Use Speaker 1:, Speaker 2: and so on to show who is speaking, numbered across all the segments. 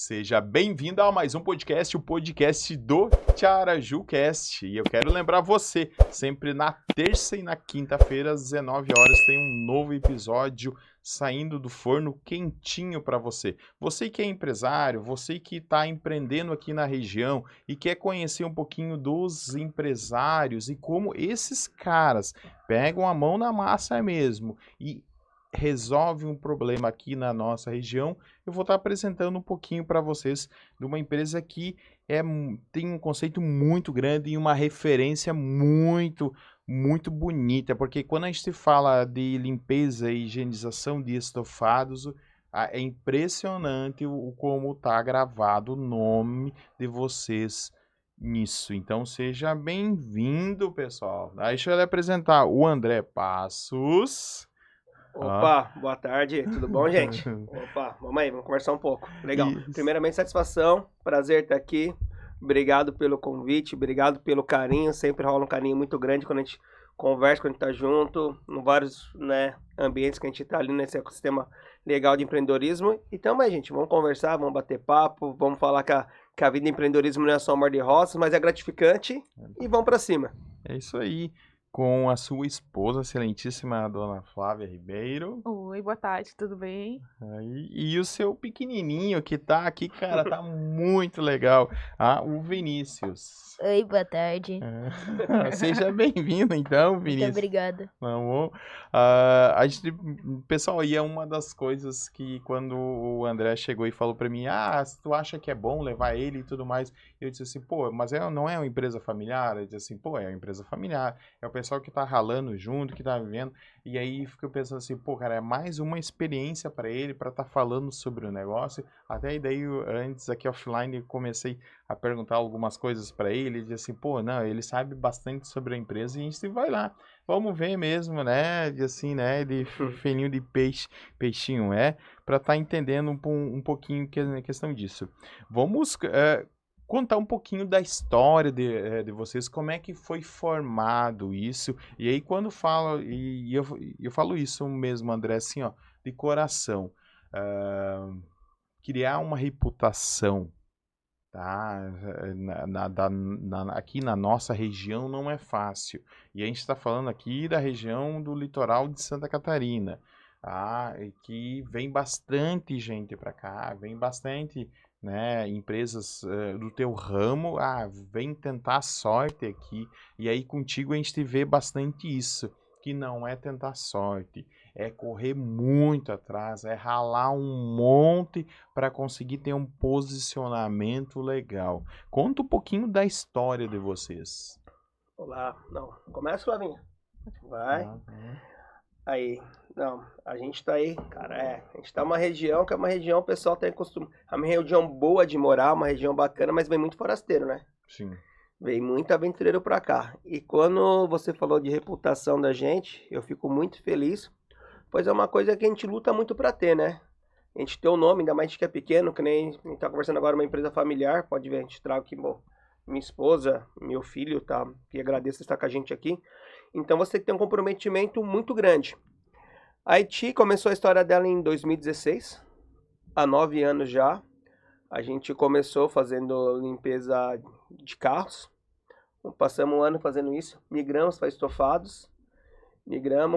Speaker 1: Seja bem-vindo a mais um podcast, o podcast do TiarajuCast. E eu quero lembrar você, sempre na terça e na quinta-feira, às 19 horas, tem um novo episódio saindo do forno quentinho para você. Você que é empresário, você que está empreendendo aqui na região e quer conhecer um pouquinho dos empresários e como esses caras pegam a mão na massa mesmo e resolve um problema aqui na nossa região, eu vou estar apresentando um pouquinho para vocês de uma empresa que tem um conceito muito grande e uma referência muito bonita, porque quando a gente fala de limpeza e higienização de estofados, é impressionante como está gravado o nome de vocês nisso. Então seja bem-vindo, pessoal. Deixa eu lhe apresentar o André Passos.
Speaker 2: Opa, boa tarde, tudo bom, gente? Opa, vamos aí, vamos conversar um pouco. Legal.
Speaker 1: Isso.
Speaker 2: Primeiramente, satisfação, prazer estar aqui. Obrigado pelo convite, obrigado pelo carinho. Sempre rola um carinho muito grande quando a gente conversa, quando a gente tá junto, em vários, ambientes que a gente tá ali nesse ecossistema legal de empreendedorismo. E também, gente, vamos conversar, vamos bater papo, vamos falar que a vida de empreendedorismo não é só um mar de rosas, mas é gratificante e vamos para cima.
Speaker 1: É isso aí. Com a sua esposa, excelentíssima dona Flávia Ribeiro.
Speaker 3: Oi, boa tarde, tudo bem?
Speaker 1: E o seu pequenininho que tá aqui, cara, tá muito legal. O Vinícius.
Speaker 4: Oi, boa tarde.
Speaker 1: Seja bem-vindo, então,
Speaker 4: Muito
Speaker 1: Vinícius.
Speaker 4: obrigada.
Speaker 1: Pessoal, e é uma das coisas que quando o André chegou e falou pra mim, se tu acha que é bom levar ele e tudo mais, eu disse assim, pô, mas não é uma empresa familiar? Eu disse assim, pô, é uma empresa familiar, é o pessoal que tá ralando junto, que tá vivendo, e aí fico pensando assim, pô, cara, é mais uma experiência pra ele, pra tá falando sobre o negócio, até daí antes aqui offline eu comecei a perguntar algumas coisas pra ele disse assim, pô, não, ele sabe bastante sobre a empresa e a gente vai lá, vamos ver mesmo, né, de assim, né, de feninho de peixinho, pra tá entendendo um pouquinho a questão disso. Vamos contar um pouquinho da história de vocês, como é que foi formado isso, e aí quando falo, e eu falo isso mesmo, André, assim, ó, de coração, criar uma reputação, tá? Aqui na nossa região não é fácil. E a gente está falando aqui da região do litoral de Santa Catarina, tá? E que vem bastante gente para cá, vem bastante, né, empresas do teu ramo, vem tentar a sorte aqui. E aí contigo a gente vê bastante isso, que não é tentar sorte, é correr muito atrás, é ralar um monte para conseguir ter um posicionamento legal. Conta um pouquinho da história de vocês.
Speaker 2: Olá, não, começa, Flavinha. Vai. Aí, não, a gente tá aí, cara, a gente tá numa região que é uma região, o pessoal tem costume, é uma região boa de morar, uma região bacana, mas vem muito forasteiro, né?
Speaker 1: Sim.
Speaker 2: Vem muito aventureiro pra cá. E quando você falou de reputação da gente, eu fico muito feliz, pois é uma coisa que a gente luta muito pra ter, né? A gente tem o nome, ainda mais a gente que é pequeno, que nem a gente tá conversando agora, uma empresa familiar, pode ver, a gente traga aqui, minha esposa, meu filho, tá? Que agradeço estar com a gente aqui. Então você tem um comprometimento muito grande. A Haiti começou a história dela em 2016, há 9 anos já. A gente começou fazendo limpeza de carros. Passamos um ano fazendo isso. Migramos para estofados.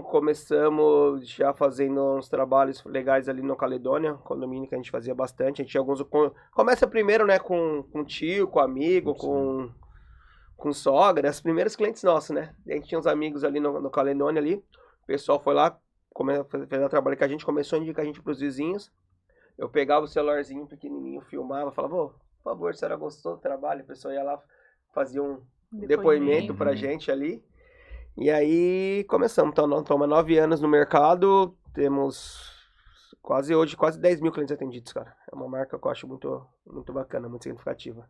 Speaker 2: Começamos já fazendo uns trabalhos legais ali no Caledônia, condomínio que a gente fazia bastante. A gente tinha alguns. Começa primeiro, né, com tio, com amigo, com sogra, os primeiros clientes nossos, né? A gente tinha uns amigos ali no Caledônia ali. O pessoal foi lá, fez o trabalho que a gente começou a indicar a gente pros vizinhos. Eu pegava o celularzinho pequenininho, filmava, falava, por favor, a senhora gostou do trabalho? O pessoal ia lá, fazia um depoimento pra gente ali. E aí começamos, então estamos há 9 anos no mercado, temos quase 10 mil clientes atendidos, cara. É uma marca que eu acho muito bacana, muito significativa.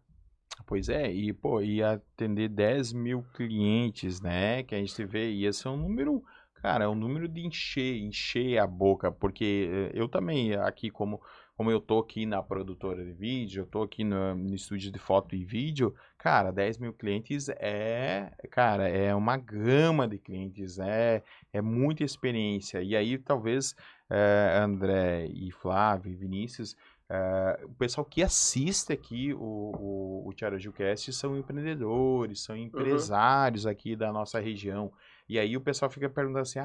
Speaker 1: Pois é, e atender 10 mil clientes, né, que a gente vê, ia ser um número, cara, é um número de encher a boca, porque eu também, aqui como eu tô aqui na produtora de vídeo, eu tô aqui no estúdio de foto e vídeo, cara, 10 mil clientes cara, é uma gama de clientes, é muita experiência, e aí talvez André e Flávio e Vinícius O pessoal que assiste aqui o TiaraJuCast são empreendedores, são empresários aqui da nossa região. E aí o pessoal fica perguntando assim,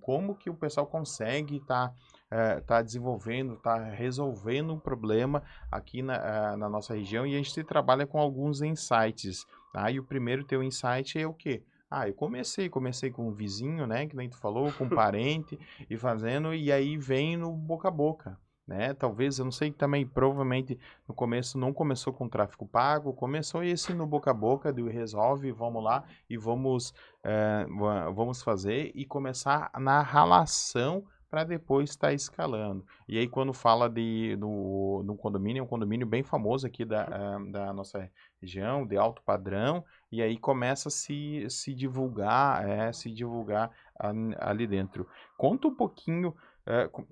Speaker 1: como que o pessoal consegue tá desenvolvendo, tá resolvendo um problema aqui na nossa região, e a gente trabalha com alguns insights. E o primeiro teu insight é o quê? Eu comecei com um vizinho, né, que nem tu falou, com um parente, e aí vem no boca a boca. Né? Talvez, eu não sei, também provavelmente no começo não começou com tráfego pago, começou esse no boca a boca, do resolve, vamos lá e vamos fazer e começar na relação para depois estar escalando. E aí quando fala no condomínio, é um condomínio bem famoso aqui da nossa região, de alto padrão, e aí começa a se divulgar ali dentro. Conta um pouquinho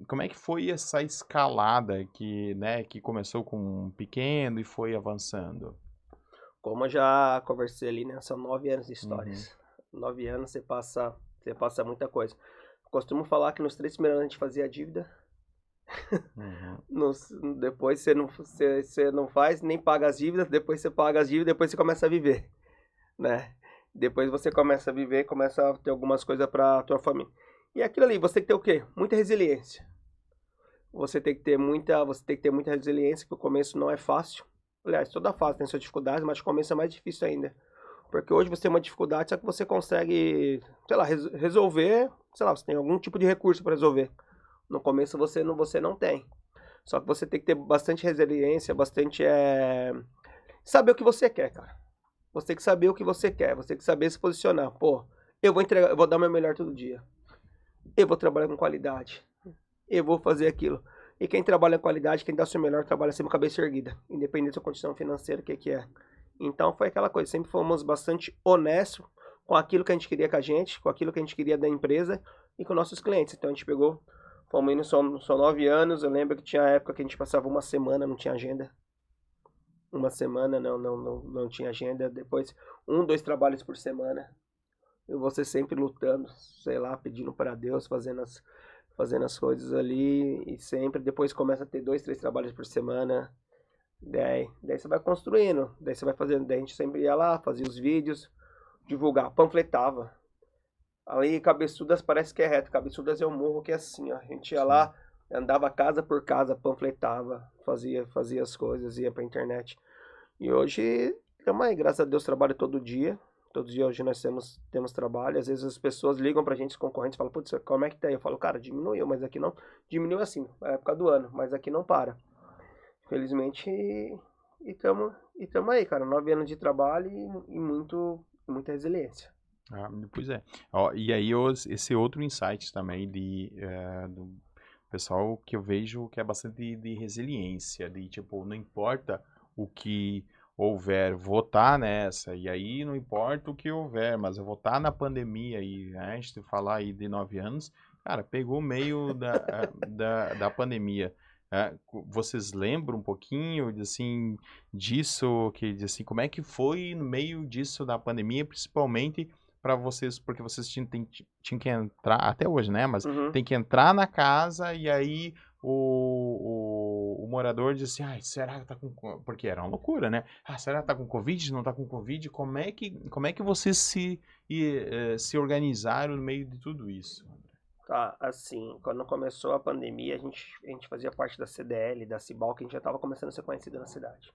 Speaker 1: como é que foi essa escalada que começou com um pequeno e foi avançando?
Speaker 2: Como eu já conversei ali, né? São 9 anos de histórias. 9 anos você passa muita coisa. Costumo falar que nos 3 primeiros anos a gente fazia dívida. Depois você não faz, nem paga as dívidas, depois você paga as dívidas, depois você começa a viver, né? Depois você começa a viver, começa a ter algumas coisas para tua família. E aquilo ali, você tem que ter o quê? Muita resiliência. Você tem que ter muita resiliência, porque o começo não é fácil. Aliás, toda fase tem suas dificuldades, mas o começo é mais difícil ainda. Porque hoje você tem uma dificuldade, só que você consegue, sei lá, resolver, sei lá, você tem algum tipo de recurso para resolver. No começo você não tem. Só que você tem que ter bastante resiliência, bastante saber o que você quer, cara. Você tem que saber o que você quer, você tem que saber se posicionar. Pô, eu vou dar o meu melhor todo dia. Eu vou trabalhar com qualidade. Eu vou fazer aquilo. E quem trabalha com qualidade, quem dá o seu melhor, trabalha sempre com a cabeça erguida. Independente da sua condição financeira, o que é. Então foi aquela coisa. Sempre fomos bastante honestos com aquilo que a gente queria com a gente, com aquilo que a gente queria da empresa e com nossos clientes. Então a gente fomos indo só 9 anos. Eu lembro que tinha época que a gente passava uma semana, não tinha agenda. Uma semana não tinha agenda. Depois, 2 trabalhos por semana. E você sempre lutando, sei lá, pedindo para Deus, fazendo as coisas ali. E sempre, depois começa a ter 2, 3 trabalhos por semana. Daí você vai construindo, daí você vai fazendo. Daí a gente sempre ia lá, fazia os vídeos, divulgar, panfletava. Ali, Cabeçudas parece que é reto. Cabeçudas é um morro que é assim, ó. A gente ia lá, andava casa por casa, panfletava, fazia as coisas, ia pra internet. E hoje, também, graças a Deus, trabalho todo dia. Todo dia hoje nós temos trabalho. Às vezes as pessoas ligam pra gente, os concorrentes, falam, putz, como é que tá aí? Eu falo, cara, diminuiu, mas aqui não. Diminuiu assim, na época do ano, mas aqui não para. Felizmente, e tamo aí, cara. 9 anos de trabalho e muita resiliência.
Speaker 1: Pois é. E aí esse outro insight também do pessoal que eu vejo que é bastante de resiliência, de tipo, não importa o que houver, vou estar nessa, e aí não importa o que houver, mas eu vou estar na pandemia, e a gente falar aí de 9 anos, cara, pegou meio da pandemia. Vocês lembram um pouquinho assim, disso, como é que foi no meio disso da pandemia, principalmente para vocês, porque vocês tinham que entrar, até hoje, né? Mas tem que entrar na casa e aí o morador disse, será que tá com... Porque era uma loucura, né? Será que tá com Covid? Não tá com Covid? Como é que vocês se organizaram no meio de tudo isso?
Speaker 2: Tá, assim, quando começou a pandemia, a gente fazia parte da CDL, da Cibal, que a gente já tava começando a ser conhecido na cidade.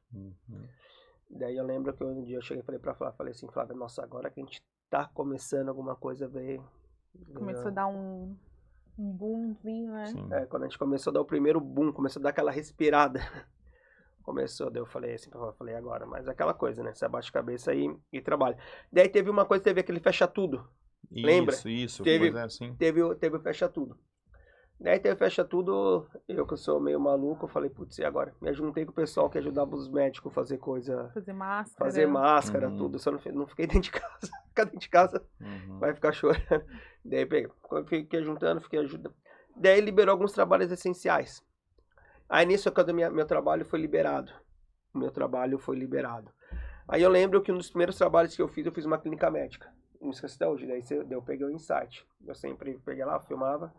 Speaker 2: Daí eu lembro que um dia eu cheguei e falei pra Flávia, falei assim, Flávia, nossa, agora que a gente tá começando alguma coisa,
Speaker 3: Começou a dar um boomzinho, né?
Speaker 1: Sim.
Speaker 2: Quando a gente começou a dar o primeiro boom, começou a dar aquela respirada. Daí eu falei assim, falei agora, mas aquela coisa, né? Você abaixa a cabeça e trabalha. Daí teve uma coisa, teve aquele fecha tudo. Lembra?
Speaker 1: Isso,
Speaker 2: teve
Speaker 1: assim.
Speaker 2: Teve o fecha tudo. Daí teve fecha tudo, eu que sou meio maluco, eu falei, putz, e agora? Me juntei com o pessoal que ajudava os médicos a fazer coisa...
Speaker 3: Fazer máscara.
Speaker 2: Tudo. Só não fiquei dentro de casa. Ficar dentro de casa vai ficar chorando. Daí fiquei juntando, fiquei ajudando. Daí liberou alguns trabalhos essenciais. Aí nisso, quando meu trabalho foi liberado. Aí eu lembro que um dos primeiros trabalhos que eu fiz uma clínica médica. Não esqueci até hoje. Daí eu peguei o insight. Eu sempre peguei lá, filmava.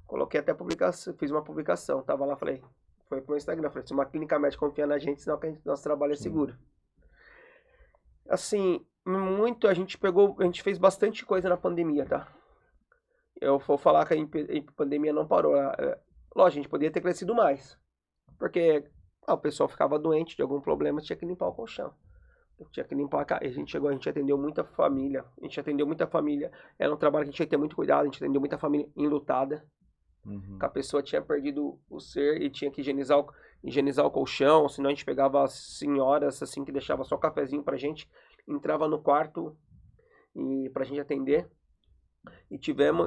Speaker 2: Coloquei até publicação, fiz uma publicação. Tava lá, falei, Foi pro meu Instagram. Falei, se uma clínica médica confia na gente, sinal que nosso trabalho é seguro. Assim, muito, a gente fez bastante coisa na pandemia, tá? Eu vou falar que a pandemia não parou. Lógico, a gente poderia ter crescido mais. Porque o pessoal ficava doente de algum problema, tinha que limpar o colchão. Tinha que limpar a casa. A gente atendeu muita família. Era um trabalho que a gente tinha que ter muito cuidado. A gente atendeu muita família enlutada. Que a pessoa tinha perdido o ser e tinha que higienizar o colchão. Senão a gente pegava as senhoras assim que deixava só cafezinho pra gente. Entrava no quarto pra gente atender.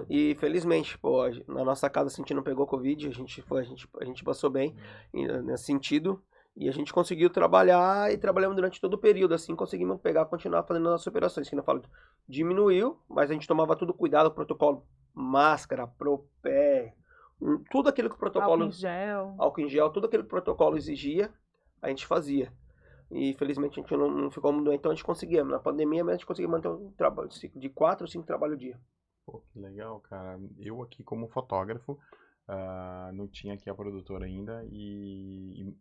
Speaker 2: E felizmente, pô, na nossa casa a gente não pegou Covid, a gente passou bem nesse sentido. E a gente conseguiu trabalhar e trabalhamos durante todo o período, assim, conseguimos continuar fazendo nossas operações, que não falo, diminuiu, mas a gente tomava tudo cuidado, protocolo, máscara, propé, tudo aquilo que o protocolo... Álcool em gel, tudo aquilo que o protocolo exigia, a gente fazia. E felizmente a gente não ficou muito doente, então a gente conseguia, na pandemia mesmo a gente conseguia manter um trabalho de 4 ou 5 trabalhos ao dia.
Speaker 1: Pô, que legal, cara. Eu aqui como fotógrafo, não tinha aqui a produtora ainda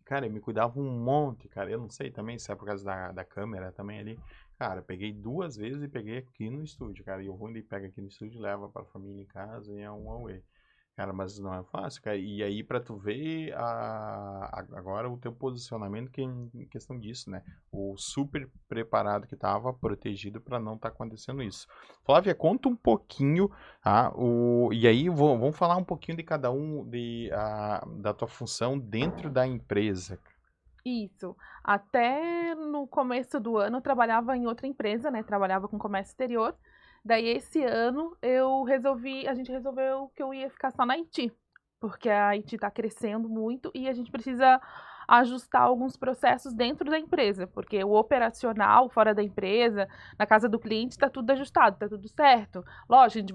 Speaker 1: cara, eu me cuidava um monte, cara. Eu não sei também se é por causa da câmera também ali. Cara, peguei 2 vezes e peguei aqui no estúdio, cara. E o ruim de pega aqui no estúdio, leva pra família em casa e é um away. Cara, mas não é fácil, cara. E aí, pra tu ver agora o teu posicionamento que em questão disso, né? O super preparado que tava, protegido pra não tá acontecendo isso. Flávia, conta um pouquinho, e aí vamos falar um pouquinho de cada um da tua função dentro da empresa.
Speaker 3: Isso. Até no começo do ano eu trabalhava em outra empresa, né? Trabalhava com comércio exterior. Daí esse ano a gente resolveu que eu ia ficar só na Haiti, porque a Haiti está crescendo muito e a gente precisa ajustar alguns processos dentro da empresa, porque o operacional fora da empresa, na casa do cliente, está tudo ajustado, está tudo certo. Lógico, a gente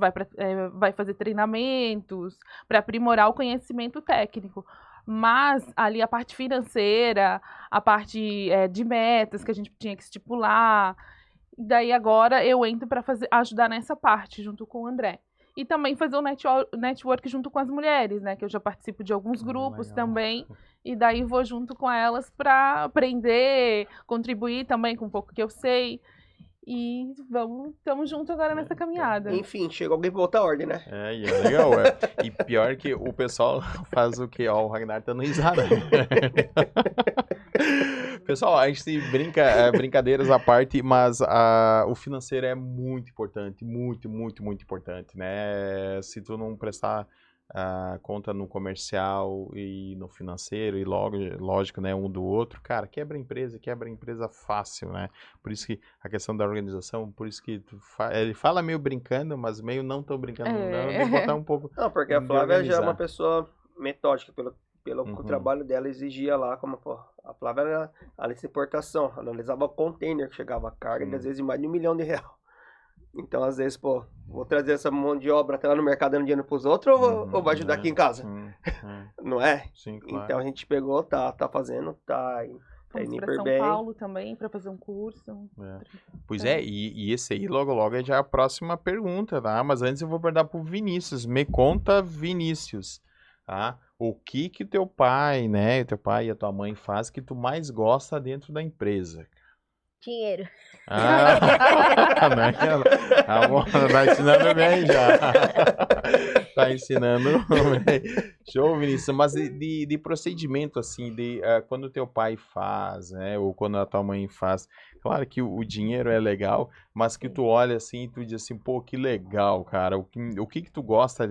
Speaker 3: vai fazer treinamentos para aprimorar o conhecimento técnico. Mas ali a parte financeira, a parte de metas que a gente tinha que estipular. Daí agora eu entro para ajudar nessa parte junto com o André. E também fazer um network junto com as mulheres, né? Que eu já participo de alguns grupos
Speaker 1: legal.
Speaker 3: também. E daí vou junto com elas para aprender, contribuir também com um pouco que eu sei. E estamos juntos agora nessa caminhada.
Speaker 2: Enfim, chegou alguém pra botar ordem, né?
Speaker 1: E é legal, E pior que o pessoal faz o que? Ó, o Ragnar tá no risada. Pessoal, a gente brinca, brincadeiras à parte, mas o financeiro é muito importante, muito, muito, muito importante, né? Se tu não prestar conta no comercial e no financeiro e lógico, né, um do outro, cara, quebra a empresa fácil, né? Por isso que a questão da organização, por isso que ele fala meio brincando, mas meio não tão brincando, não, tem que botar um pouco.
Speaker 2: Não, porque a Flávia já é uma
Speaker 1: organizar.
Speaker 2: pessoa metódica, pelo o trabalho dela exigia lá, como a Flávia era analista de importação, analisava o container que chegava a carga, e às vezes mais de R$1 milhão. Então, às vezes, vou trazer essa mão de obra até lá no mercado dando dinheiro pros outros ou vai ajudar aqui em casa? Não é?
Speaker 1: Sim, claro.
Speaker 2: Então a gente pegou, tá fazendo, tá
Speaker 3: Fomos
Speaker 2: indo
Speaker 3: para São
Speaker 2: bem.
Speaker 3: Paulo também para fazer um curso.
Speaker 1: Pois e esse aí logo já é a próxima pergunta, tá? Mas antes eu vou perguntar pro Vinícius. Me conta, Vinícius, tá? O que teu pai, né, teu pai e a tua mãe faz que tu mais gosta dentro da empresa?
Speaker 4: Dinheiro.
Speaker 1: Tá ensinando bem já. Tá ensinando bem. Show, Vinícius. Mas de procedimento, assim, quando teu pai faz, né, ou quando a tua mãe faz, claro que o dinheiro é legal, mas que tu olha assim e tu diz assim, pô, que legal, cara. O que tu gosta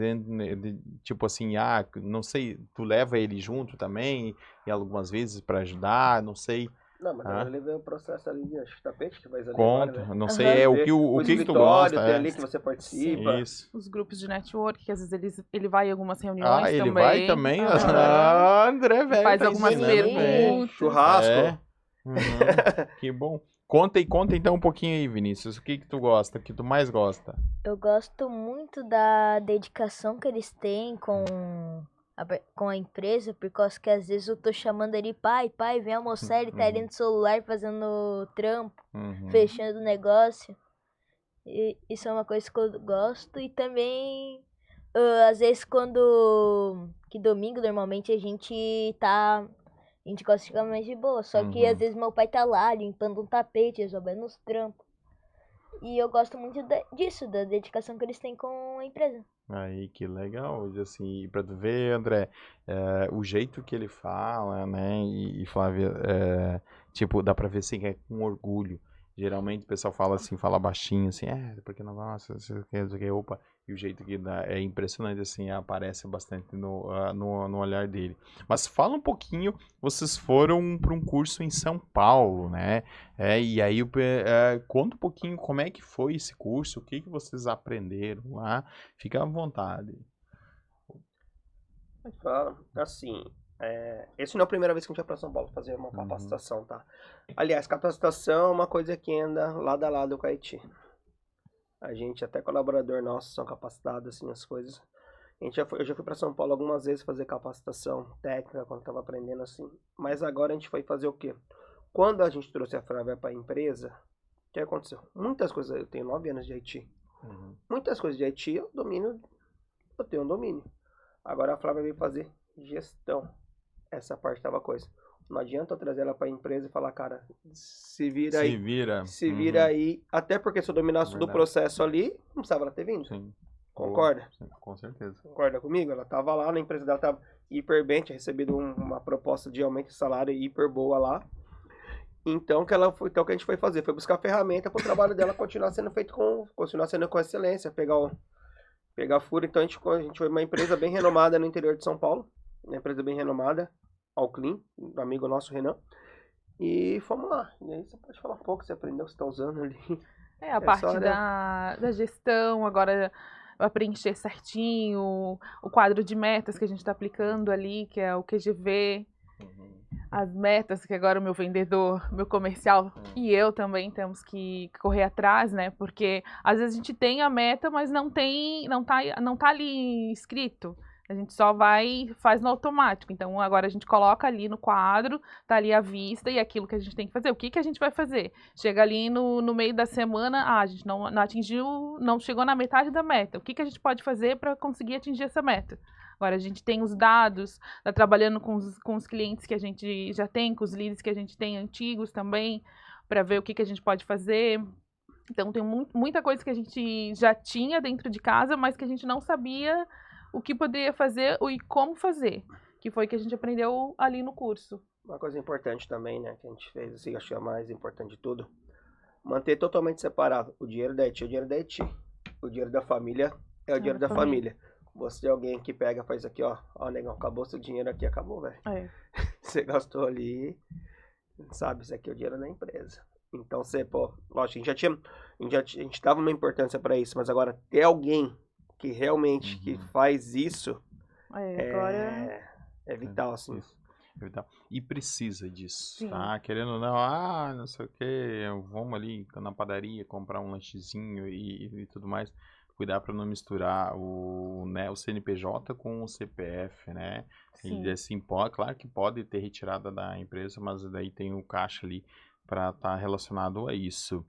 Speaker 1: tipo assim, não sei, tu leva ele junto também, e algumas vezes pra ajudar, não sei.
Speaker 2: Não, mas eu levei o processo ali de tapete que vai ali
Speaker 1: Conta,
Speaker 2: agora, né?
Speaker 1: não sei, o que tu gosta.
Speaker 2: Tem ali que você participa.
Speaker 1: Isso.
Speaker 3: Os grupos de network, que às vezes ele vai em algumas reuniões também.
Speaker 1: Ele vai também? André, velho.
Speaker 3: Faz algumas perguntas.
Speaker 2: Churrasco.
Speaker 1: Que bom. Conta então um pouquinho aí, Vinícius. O que tu gosta, o que tu mais gosta?
Speaker 4: Eu gosto muito da dedicação que eles têm com a empresa, porque às vezes eu tô chamando ele, pai, vem almoçar, ele tá ali no celular fazendo trampo, fechando o negócio. E isso é uma coisa que eu gosto. E também Às vezes que domingo, normalmente, a gente gosta de ficar mais de boa. Só que às vezes meu pai tá lá limpando um tapete, resolvendo os trampos. E eu gosto muito disso, da dedicação que eles têm com a empresa.
Speaker 1: Aí, que legal, assim, pra tu ver, André, o jeito que ele fala, né, e Flávia, tipo, dá pra ver, assim, que é com orgulho. Geralmente o pessoal fala assim, fala baixinho, assim, porque não gosta, não sei o que, opa, e o jeito que dá, é impressionante, assim, aparece bastante no olhar dele. Mas fala um pouquinho, vocês foram para um curso em São Paulo, né, e aí, conta um pouquinho como é que foi esse curso, o que que vocês aprenderam lá, fica à vontade.
Speaker 2: Assim, esse não é a primeira vez que a gente vai para São Paulo fazer uma capacitação, tá? Aliás, capacitação é uma coisa que anda lado a lado com a Haiti. A gente, até colaborador nosso, são capacitados, assim, as coisas. Eu já fui para São Paulo algumas vezes fazer capacitação técnica, quando estava aprendendo, assim. Mas agora a gente foi fazer o quê? Quando a gente trouxe a Flávia para a empresa, o que aconteceu? Muitas coisas, eu tenho 9 anos de Haiti. Muitas coisas de Haiti eu tenho um domínio. Agora a Flávia veio fazer gestão. Essa parte estava coisa. Não adianta eu trazer ela para a empresa e falar, cara, se vira aí. Se vira aí. Até porque se eu dominasse todo o processo ali, não precisava ela ter vindo.
Speaker 1: Sim.
Speaker 2: Concorda?
Speaker 1: Sim, com certeza.
Speaker 2: Concorda comigo? Ela estava lá, na empresa dela estava hiper bem, tinha recebido uma proposta de aumento de salário hiper boa lá. Então, o que a gente foi fazer? Foi buscar ferramenta para o trabalho dela continuar sendo feito continuar sendo com excelência, pegar furo. Então, a gente foi uma empresa bem renomada no interior de São Paulo, uma empresa bem renomada, Alclean, do amigo nosso Renan, e fomos lá. E aí você pode falar um pouco, você aprendeu, você está usando ali.
Speaker 3: A parte da gestão, agora para preencher certinho, o quadro de metas que a gente está aplicando ali, que é o QGV, as metas que agora o meu vendedor, meu comercial e eu também temos que correr atrás, né? Porque às vezes a gente tem a meta, mas não tá ali escrito. A gente só faz no automático. Então agora a gente coloca ali no quadro, tá ali à vista e aquilo que a gente tem que fazer. O que a gente vai fazer? Chega ali no meio da semana, a gente não atingiu, não chegou na metade da meta. O que a gente pode fazer para conseguir atingir essa meta? Agora a gente tem os dados, tá trabalhando com os clientes que a gente já tem, com os leads que a gente tem antigos também, para ver o que a gente pode fazer. Então tem muita coisa que a gente já tinha dentro de casa, mas que a gente não sabia o que poderia fazer e como fazer, que foi que a gente aprendeu ali no curso.
Speaker 2: Uma coisa importante também, né, que a gente fez, assim, acho que é a mais importante de tudo, manter totalmente separado o dinheiro da Haiti, o dinheiro da Haiti. O dinheiro da família é o dinheiro da família. Você é alguém que pega, faz aqui, ó, negão, acabou seu dinheiro aqui, acabou, velho. Você gastou ali, sabe, isso aqui é o dinheiro da empresa. Então você, lógico, a gente dava uma importância para isso, mas agora ter alguém que realmente que faz isso é vital, assim.
Speaker 1: É vital. E precisa disso, tá? Querendo ou não, não sei o que, vamos ali na padaria comprar um lanchezinho e tudo mais. Cuidar para não misturar o CNPJ com o CPF, né? Sim. E assim, claro que pode ter retirada da empresa, mas daí tem o caixa ali para estar relacionado a isso.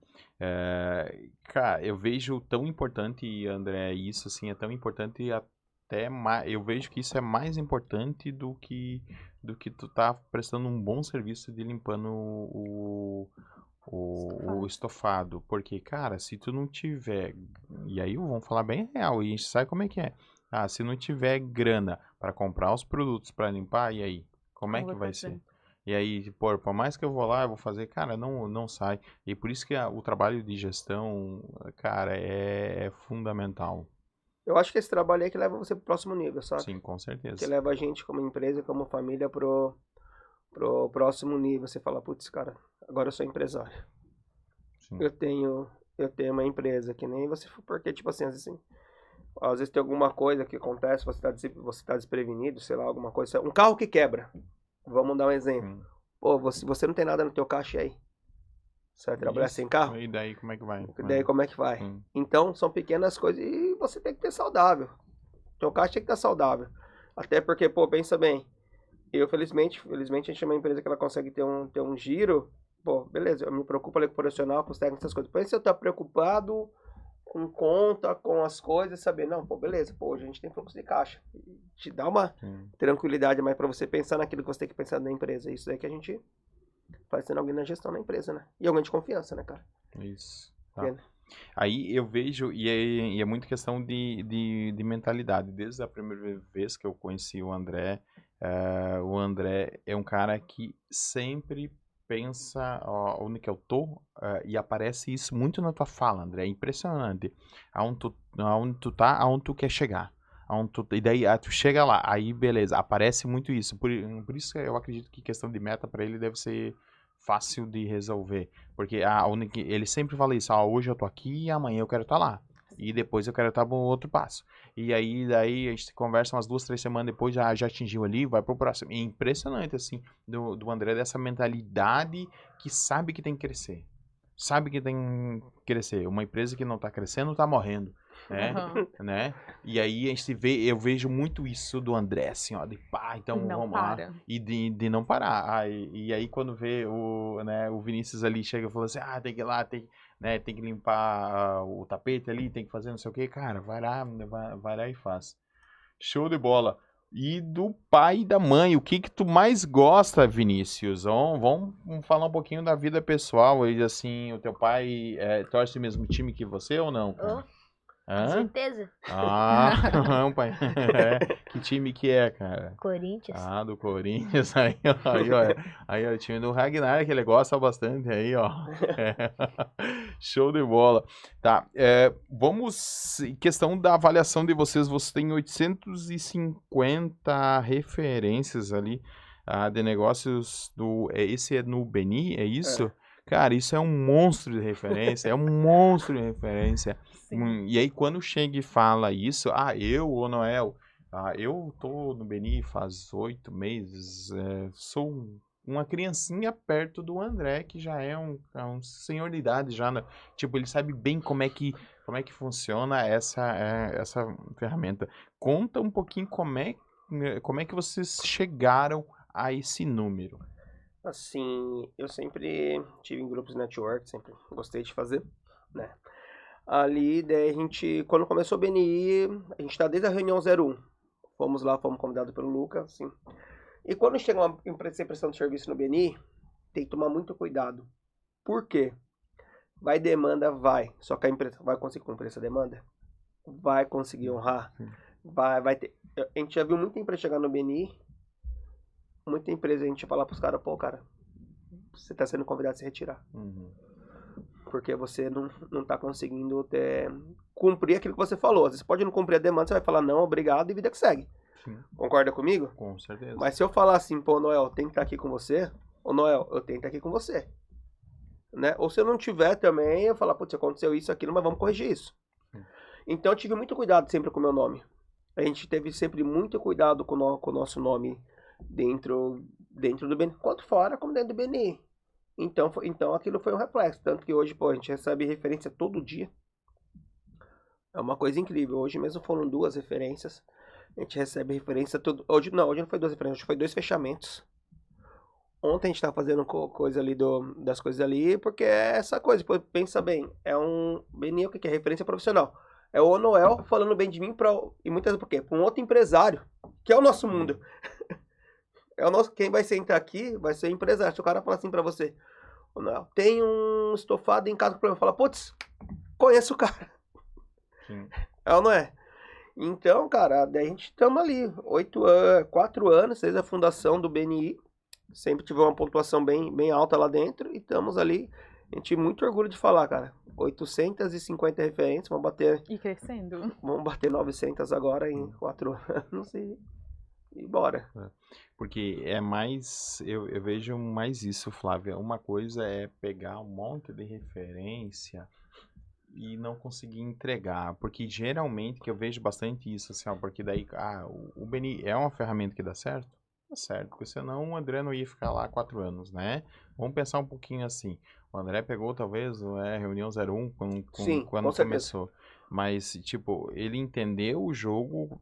Speaker 1: Cara, eu vejo tão importante, André, isso assim, é tão importante até mais, eu vejo que isso é mais importante do que tu tá prestando um bom serviço de limpando o estofado, porque, cara, se tu não tiver, e aí vamos falar bem real, e a gente sabe como é que é, se não tiver grana para comprar os produtos para limpar, e aí, como é que vai ser? E aí, por mais que eu vou lá, eu vou fazer, cara, não sai. E por isso que o trabalho de gestão, cara, é fundamental.
Speaker 2: Eu acho que esse trabalho é que leva você pro próximo nível, sabe?
Speaker 1: Sim, com certeza.
Speaker 2: Que leva a gente como empresa, como família pro próximo nível. Você fala, putz, cara, agora eu sou empresário. Sim. Eu tenho uma empresa, que nem você, porque, tipo assim, às vezes tem alguma coisa que acontece, você tá desprevenido, sei lá, alguma coisa. Um carro que quebra. Vamos dar um exemplo. Você não tem nada no teu caixa aí. Você vai trabalhar sem carro?
Speaker 1: E daí como é que vai?
Speaker 2: Como é que vai? Então, são pequenas coisas e você tem que ter saudável. Teu caixa tem que estar saudável. Até porque, pensa bem. Eu, felizmente, a gente é uma empresa que ela consegue ter um giro. Beleza, eu me preocupo ali com o profissional, com os técnicos, essas coisas. Porém, se eu estou preocupado com conta, com as coisas, saber, não, pô, beleza, pô, hoje a gente tem fluxo de caixa. Te dá uma tranquilidade mais pra você pensar naquilo que você tem que pensar na empresa. Isso daí que a gente faz sendo alguém na gestão da empresa, né? E alguém de confiança, né, cara?
Speaker 1: Isso. Tá. Aí eu vejo, e é muito questão de mentalidade. Desde a primeira vez que eu conheci o André é um cara que sempre pensa onde que eu tô, e aparece isso muito na tua fala, André. É impressionante. Aonde tu tá, aonde tu quer chegar. E daí tu chega lá, aí beleza, aparece muito isso. Por isso eu acredito que questão de meta para ele deve ser fácil de resolver. Porque ele sempre fala isso, hoje eu tô aqui e amanhã eu quero estar lá. E depois eu quero estar no outro passo. E aí, daí a gente conversa umas 2, 3 semanas depois, já atingiu ali, vai pro próximo. É impressionante, assim, do André, dessa mentalidade que sabe que tem que crescer. Sabe que tem que crescer. Uma empresa que não tá crescendo, tá morrendo. Né? E aí eu vejo muito isso do André, assim, ó, de pá, então vamos lá. E de não parar. E aí quando vê o Vinícius ali chega e fala assim, tem que ir lá, tem que limpar o tapete ali, tem que fazer não sei o que, cara, vai lá e faz. Show de bola. E do pai e da mãe, o que tu mais gosta, Vinícius? Vamos falar um pouquinho da vida pessoal, aí, assim, o teu pai torce o mesmo time que você ou não?
Speaker 4: Com certeza.
Speaker 1: Pai. Que time que é, cara?
Speaker 4: Corinthians.
Speaker 1: Do Corinthians. Aí, ó, o time do Ragnar, que ele gosta bastante aí, ó. Show de bola. Tá, vamos, questão da avaliação de vocês, você tem 850 referências ali de negócios esse é no Beni, é isso? Cara, isso é um monstro de referência, E aí, quando chega e fala isso, eu, ô Noel, eu tô no Beni faz 8 meses, sou uma criancinha perto do André, que já é um senhor de idade, já, né? Tipo, ele sabe bem como é que funciona essa ferramenta. Conta um pouquinho como é que vocês chegaram a esse número.
Speaker 2: Assim, eu sempre tive em grupos de network, sempre gostei de fazer, né? Ali, daí a gente, quando começou o BNI, a gente tá desde a reunião 01. Fomos lá, fomos convidados pelo Lucas, assim. E quando chega uma empresa sem prestação de serviço no BNI, tem que tomar muito cuidado. Por quê? Vai demanda, vai. Só que a empresa vai conseguir cumprir essa demanda? Vai conseguir honrar? Vai ter. A gente já viu muita empresa chegar no BNI, muita empresa a gente falar pros caras, pô, cara, você tá sendo convidado a se retirar. Porque você não tá conseguindo cumprir aquilo que você falou. Às vezes você pode não cumprir a demanda, você vai falar não, obrigado, e vida que segue.
Speaker 1: Sim.
Speaker 2: Concorda comigo?
Speaker 1: Com certeza.
Speaker 2: Mas se eu falar assim, pô, Noel, eu tenho que estar aqui com você, ô Noel, eu tenho que estar aqui com você. Né? Ou se eu não tiver também, eu falar, putz, aconteceu isso, aquilo, mas vamos corrigir isso. Então eu tive muito cuidado sempre com o meu nome. A gente teve sempre muito cuidado com o nosso nome dentro do BNI, quanto fora, como dentro do BNI. Então aquilo foi um reflexo. Tanto que hoje, pô, a gente recebe referência todo dia. É uma coisa incrível. Hoje mesmo foram 2 referências. A gente recebe referência todo. Hoje não foi 2 referências, hoje foi 2 fechamentos. Ontem a gente tá fazendo coisa ali das coisas ali, porque é essa coisa, pensa bem, é um BNI, o que é referência profissional. É o Noel falando bem de mim e muitas vezes por quê? Para um outro empresário, que é o nosso mundo. Quem vai sentar aqui vai ser empresário. Se o cara falar assim pra você, Noel, tem um estofado em casa com problema, fala, putz, conheço o cara.
Speaker 1: Sim.
Speaker 2: É ou não é? Então, cara, daí a gente estamos ali, 4 anos, desde a fundação do BNI. Sempre tive uma pontuação bem alta lá dentro e estamos ali. A gente tem muito orgulho de falar, cara. 850 referências, vamos bater.
Speaker 3: E crescendo.
Speaker 2: Vamos bater 900 agora em 4 anos e bora.
Speaker 1: Porque é mais. Eu vejo mais isso, Flávia. Uma coisa é pegar um monte de referência e não conseguir entregar. Porque geralmente que eu vejo bastante isso, assim, porque daí o BNI é uma ferramenta que dá certo? Certo, porque senão o André não ia ficar lá 4 anos, né? Vamos pensar um pouquinho assim. O André pegou talvez reunião 01
Speaker 2: Sim,
Speaker 1: quando começou. Mas, tipo, ele entendeu o jogo,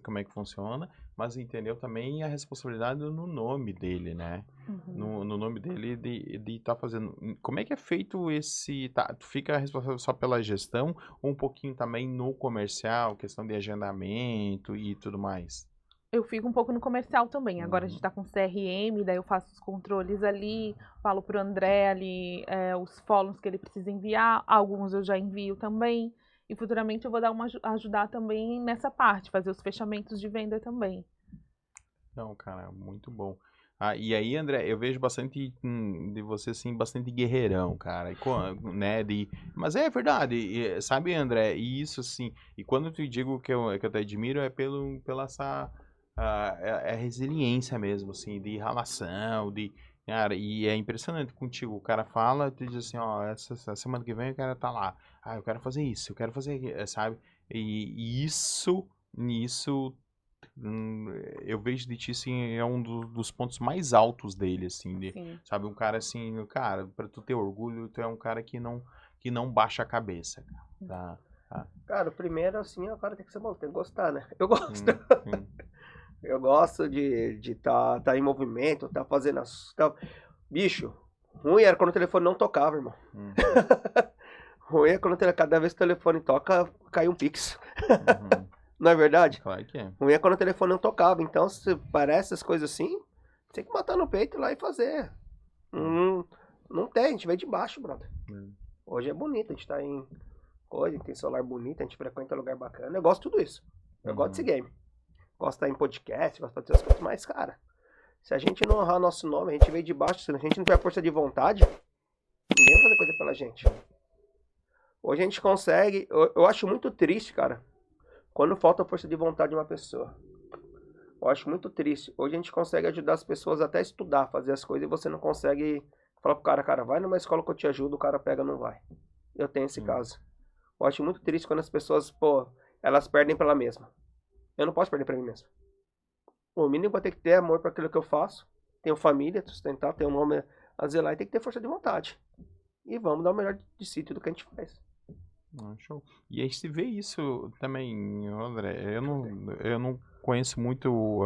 Speaker 1: como é que funciona, mas entendeu também a responsabilidade no nome dele, né? No nome dele de estar fazendo. Como é que é feito esse. Tu fica responsável só pela gestão ou um pouquinho também no comercial, questão de agendamento e tudo mais?
Speaker 3: Eu fico um pouco no comercial também. Agora a gente tá com CRM, daí eu faço os controles ali, falo pro André ali os follows que ele precisa enviar, alguns eu já envio também. E futuramente eu vou dar ajudar também nessa parte, fazer os fechamentos de venda também.
Speaker 1: Não, cara, muito bom. E aí, André, eu vejo bastante de você, assim, bastante guerreirão, cara, né, mas é verdade, sabe, André, e isso, assim, e quando eu te digo que eu te admiro é pela essa, é resiliência mesmo, assim, de relação, cara, e é impressionante contigo, o cara fala, tu diz assim, ó, essa semana que vem o cara tá lá, eu quero fazer isso, eu quero fazer, sabe, e nisso eu vejo de ti, assim, é um dos pontos mais altos dele, assim,
Speaker 3: Sim.
Speaker 1: sabe, um cara assim, cara, pra tu ter orgulho, tu é um cara que não baixa a cabeça, cara, tá?
Speaker 2: Cara, o primeiro, assim, o cara tem que ser bom, tem que gostar, né? Eu gosto.
Speaker 1: Hum.
Speaker 2: Eu gosto de tá em movimento, tá fazendo Bicho, ruim era quando o telefone não tocava, irmão. Ruim é quando cada vez que o telefone toca, cai um pix. Não é verdade?
Speaker 1: Claro que é.
Speaker 2: Ruim é quando o telefone não tocava. Então, se parece essas coisas assim, tem que matar no peito lá e fazer. Não tem, a gente veio de baixo, brother. Hoje é bonito, a gente tá em coisa, tem celular bonito, a gente frequenta lugar bacana. Eu gosto de tudo isso. Eu gosto desse game. Gosto de estar em podcast, gosto de fazer as coisas mais, cara. Se a gente não honrar nosso nome, a gente veio de baixo, se a gente não tiver força de vontade, ninguém vai fazer coisa pela gente. Hoje a gente consegue, eu acho muito triste, cara, quando falta força de vontade de uma pessoa. Eu acho muito triste. Hoje a gente consegue ajudar as pessoas até a estudar, fazer as coisas, e você não consegue falar pro cara, vai numa escola que eu te ajudo, o cara pega, não vai. Eu tenho esse caso. Eu acho muito triste quando as pessoas, elas perdem pela mesma. Eu não posso perder pra mim mesmo. O mínimo vai ter que ter amor para aquilo que eu faço. Tenho família, sustentar, tenho um nome a zelar e tem que ter força de vontade. E vamos dar o melhor de si tudo que a gente faz.
Speaker 1: Show. E aí se vê isso também, André, eu não conheço muito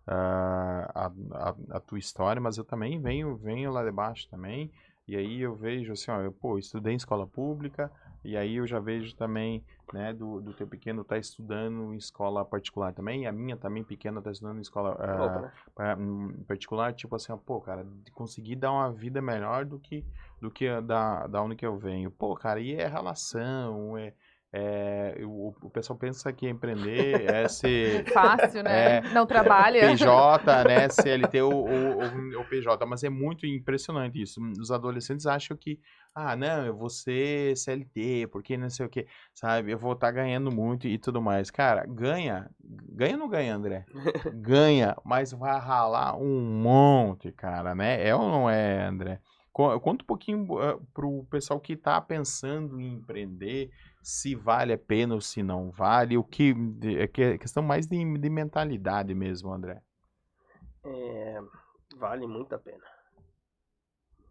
Speaker 1: a tua história, mas eu também venho lá de baixo também, e aí eu vejo assim, ó, eu estudei em escola pública, e aí eu já vejo também, né, do teu pequeno tá estudando em escola particular também, e a minha também pequena tá estudando em escola particular, tipo assim, ó, cara, conseguir dar uma vida melhor do que da onde que eu venho. Cara, e é relação, o pessoal pensa que empreender é ser...
Speaker 3: Fácil, né? Não trabalha.
Speaker 1: PJ, né? CLT ou PJ, mas é muito impressionante isso. Os adolescentes acham que, não, eu vou ser CLT, porque não sei o que, sabe? Eu vou estar ganhando muito e tudo mais. Cara, ganha ou não ganha, André? Ganha, mas vai ralar um monte, cara, né? É ou não é, André? Conta um pouquinho pro pessoal que tá pensando em empreender, se vale a pena ou se não vale, é questão mais de mentalidade mesmo, André.
Speaker 2: Vale muito a pena.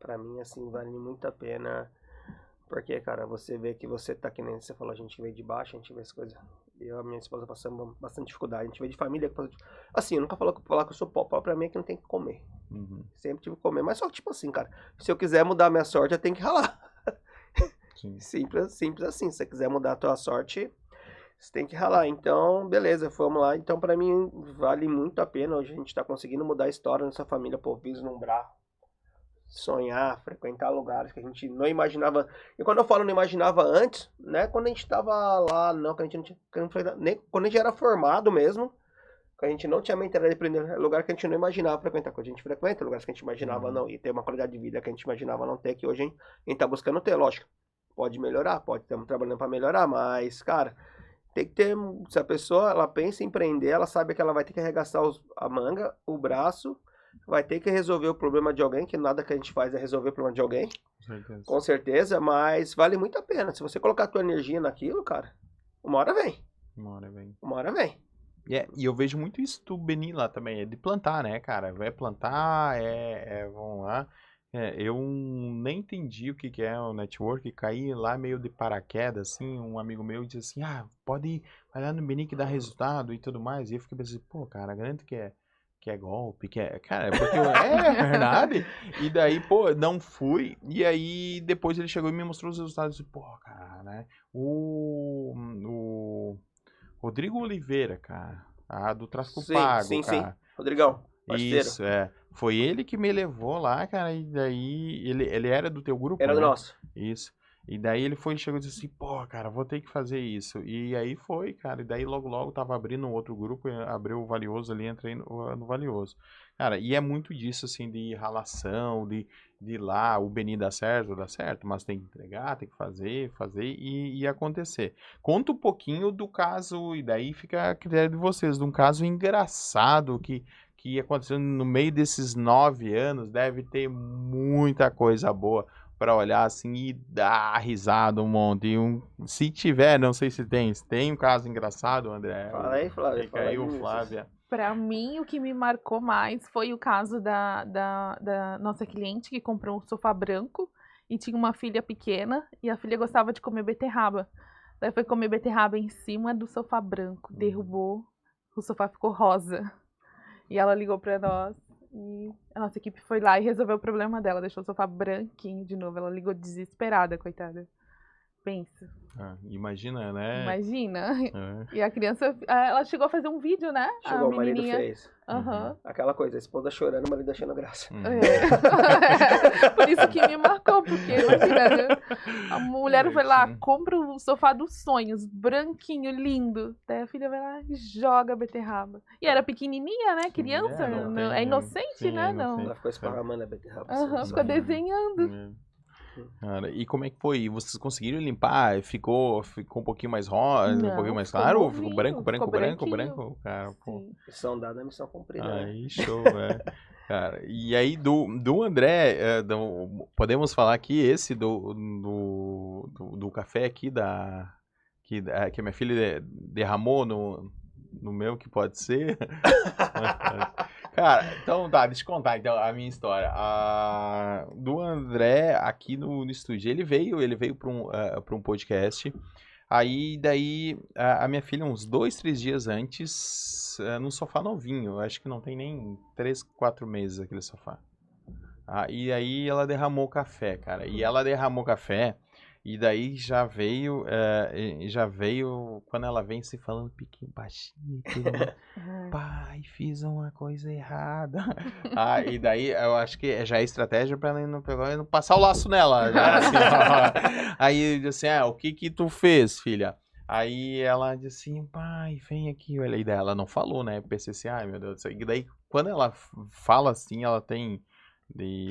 Speaker 2: Pra mim, assim, vale muito a pena, porque, cara, você vê que você tá, que nem você falou, a gente veio de baixo, a gente vê as coisas, eu e a minha esposa passamos bastante dificuldade, a gente veio de família, assim, eu nunca falo que eu sou pobre, pra mim é que não tem que comer. Sempre tive que comer, mas só tipo assim, cara, se eu quiser mudar a minha sorte, eu tenho que ralar. Simples assim, se você quiser mudar a tua sorte, você tem que ralar. Então, beleza, vamos lá. Então, pra mim, vale muito a pena. Hoje a gente tá conseguindo mudar a história nessa família, vislumbrar, sonhar, frequentar lugares que a gente não imaginava. E quando eu falo não imaginava antes, né, quando a gente tava lá, não, que a gente não tinha, nem quando a gente era formado mesmo, que a gente não tinha mentalidade de aprender, lugar que a gente não imaginava frequentar, quando a gente frequenta, lugares que a gente imaginava não, e ter uma qualidade de vida que a gente imaginava não ter, que hoje a gente tá buscando ter, lógico. Pode melhorar, estamos trabalhando para melhorar, mas, cara, tem que ter, se a pessoa, ela pensa em empreender, ela sabe que ela vai ter que arregaçar a manga, o braço, vai ter que resolver o problema de alguém, que nada que a gente faz é resolver o problema de alguém, com certeza, mas vale muito a pena. Se você colocar a tua energia naquilo, cara, uma hora vem. Uma hora vem.
Speaker 1: E eu vejo muito isso do Beni lá também, é de plantar, né, cara? Vai plantar, vão lá. Eu nem entendi o que que é o network, caí lá meio de paraquedas, assim, um amigo meu disse assim, pode ir, vai lá no Beni que dá resultado e tudo mais, e eu fiquei pensando, pô, cara, grande que é golpe, cara, porque é verdade, e daí, pô, não fui, e aí depois ele chegou e me mostrou os resultados, e pô, cara, né, o Rodrigo Oliveira, cara, do Tráfico Pago,
Speaker 2: sim.
Speaker 1: cara.
Speaker 2: Rodrigão, parceiro.
Speaker 1: Isso, foi ele que me levou lá, cara, e daí ele era do teu grupo,
Speaker 2: Era do
Speaker 1: né?
Speaker 2: nosso.
Speaker 1: Isso. E daí ele chegou e disse assim, pô, cara, vou ter que fazer isso. E aí foi, cara, e daí logo tava abrindo um outro grupo, abriu o Valioso ali, entrei no Valioso. Cara, e é muito disso, assim, de ralação, de ir lá, o Beni dá certo, mas tem que entregar, tem que fazer e acontecer. Conta um pouquinho do caso, e daí fica a critério de vocês, de um caso engraçado que aconteceu no meio desses 9 anos, deve ter muita coisa boa para olhar assim e dar risada um monte. Se tiver, não sei se tem um caso engraçado, André.
Speaker 2: Fala aí, Flávia.
Speaker 1: Fica aí, Flávia.
Speaker 3: Para mim, o que me marcou mais foi o caso da nossa cliente que comprou um sofá branco e tinha uma filha pequena e a filha gostava de comer beterraba. Daí foi comer beterraba em cima do sofá branco, derrubou, o sofá ficou rosa. E ela ligou para nós e a nossa equipe foi lá e resolveu o problema dela, deixou o sofá branquinho de novo. Ela ligou desesperada, coitada. Pensa.
Speaker 1: Imagina, né?
Speaker 3: Imagina. E a criança, ela chegou a fazer um vídeo, né?
Speaker 2: Chegou, o marido fez.
Speaker 3: Uhum.
Speaker 2: Aquela coisa, a esposa chorando, o marido achando graça.
Speaker 3: Por isso que me marcou, porque imagina, né? A mulher foi lá, compra o sofá dos sonhos, branquinho, lindo. Daí a filha vai lá e joga a beterraba. E era pequenininha, né? Criança, é inocente, né? Não.
Speaker 2: Ela ficou esparramando a beterraba.
Speaker 3: Ficou desenhando.
Speaker 1: Cara, e como é que foi? Vocês conseguiram limpar? Ficou um pouquinho mais rosa, um pouquinho mais claro? Ou ficou branco? Cara, pô.
Speaker 2: Missão dada, missão cumprida.
Speaker 1: Aí, show, Cara, e aí do André, podemos falar aqui esse do café aqui que a minha filha derramou no meu, que pode ser? Cara, então tá, deixa eu contar então, a minha história. Do André, aqui no estúdio, ele veio para um podcast. Aí, daí, a minha filha, uns 2, 3 dias antes, num sofá novinho, acho que não tem nem 3, 4 meses aquele sofá. E aí ela derramou café, cara. E ela derramou café, e daí já veio, quando ela vem se falando pequeno, baixinho, pai, fiz uma coisa errada. E daí eu acho que já é estratégia pra ela não pegar e não passar o laço nela. Já, assim, aí eu disse assim, o que tu fez, filha? Aí ela disse assim, pai, vem aqui. E daí ela não falou, né? Eu pensei assim, ai meu Deus do céu. E daí quando ela fala assim, ela